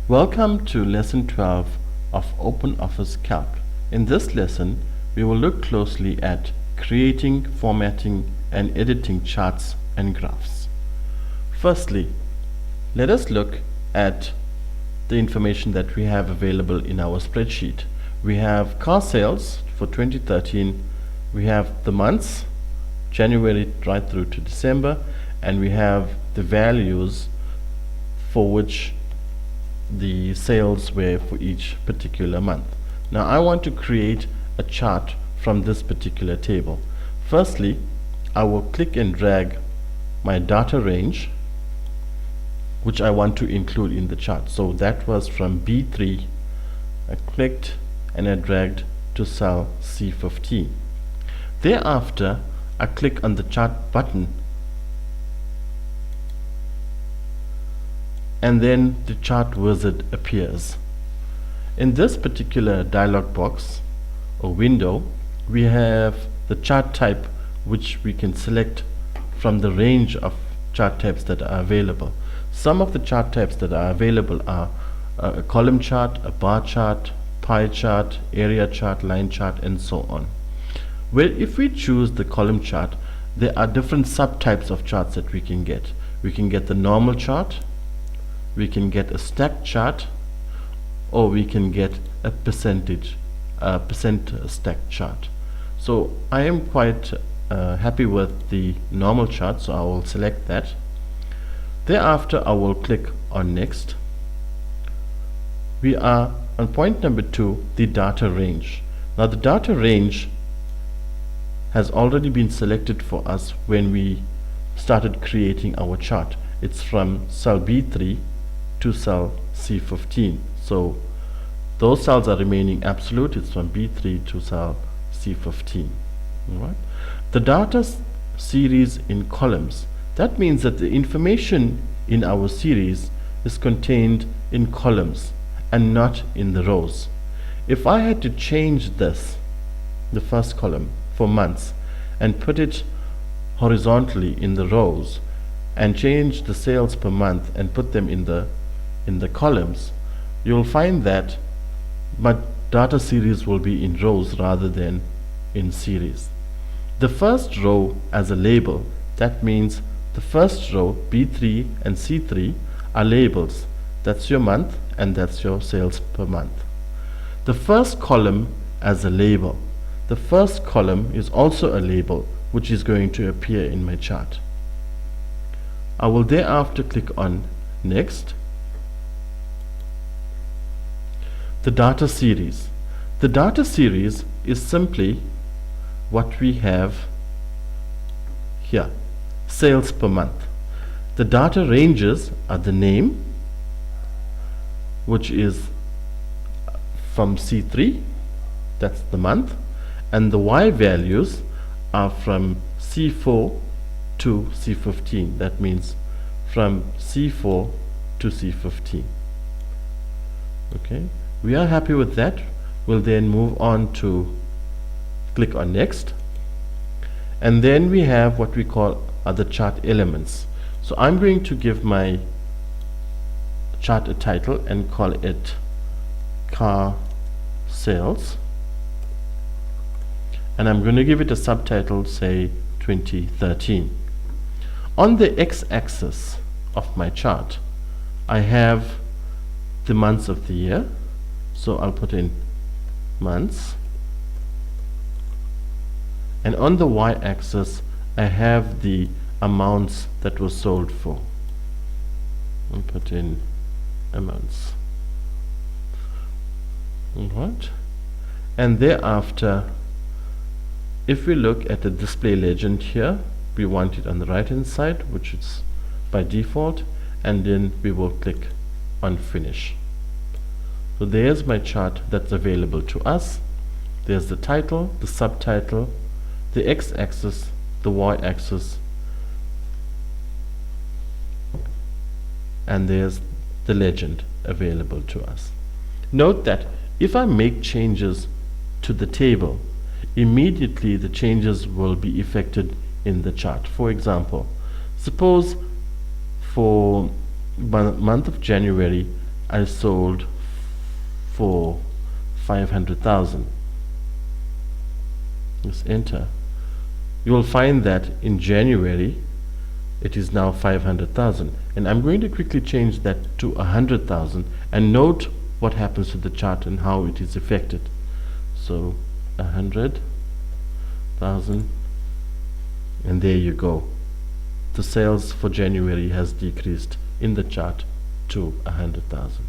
Welcome to Lesson 12 of OpenOffice Calc. In this lesson, we will look closely at creating, formatting, and editing charts and graphs. Firstly, let us look at the information that we have available in our spreadsheet. We have car sales for 2013, we have the months, January right through to December, and we have the values for which the sales were for each particular month. Now I want to create a chart from this particular table. Firstly, I will click and drag my data range which I want to include in the chart. So that was from B3. I clicked and I dragged to cell C15. Thereafter, I click on the chart button and then the chart wizard appears. In this particular dialog box or window, we have the chart type which we can select from the range of chart types that are available. Some of the chart types that are available are a column chart, a bar chart, pie chart, area chart, line chart, and so on. Well, if we choose the column chart, there are different subtypes of charts that we can get. We can get the normal chart, we can get a stacked chart, or we can get a percent stacked chart. So I am quite happy with the normal chart, so I will select that. Thereafter, I will click on next. We are on point number 2, the data range. Now the data range has already been selected for us when we started creating our chart. It's from cell B3 to cell C15. So those cells are remaining absolute. It's from B3 to cell C15. All right. The data series in columns. That means that the information in our series is contained in columns and not in the rows. If I had to change this, the first column for months, and put it horizontally in the rows and change the sales per month and put them in the columns, you'll find that my data series will be in rows rather than in series. The first row as a label, that means the first row B3 and C3 are labels. That's your month and that's your sales per month. The first column as a label. The first column is also a label which is going to appear in my chart. I will thereafter click on next. The data series. The data series is simply what we have here, sales per month. The data ranges are the name, which is from C3, that's the month, and the Y values are from C4 to C15. That means from C4 to C15. Okay, we are happy with that. We'll then move on to click on next, and then we have what we call other chart elements. So I'm going to give my chart a title and call it car sales, and I'm going to give it a subtitle, say 2013. On the x-axis of my chart, I have the months of the year, so I'll put in months, and on the y-axis I have the amounts that were sold for. I'll put in amounts. Alright, and thereafter, if we look at the display legend here, we want it on the right hand side, which is by default, and then we will click on finish. So there's my chart that's available to us. There's the title, the subtitle, the x-axis, the y-axis, and there's the legend available to us. Note that if I make changes to the table, immediately the changes will be effected in the chart. For example, suppose for month of January I sold for 500,000. Just enter. You will find that in January it is now 500,000, and I'm going to quickly change that to 100,000 and note what happens to the chart and how it is affected. So 100,000, and there you go. The sales for January has decreased in the chart to 100,000.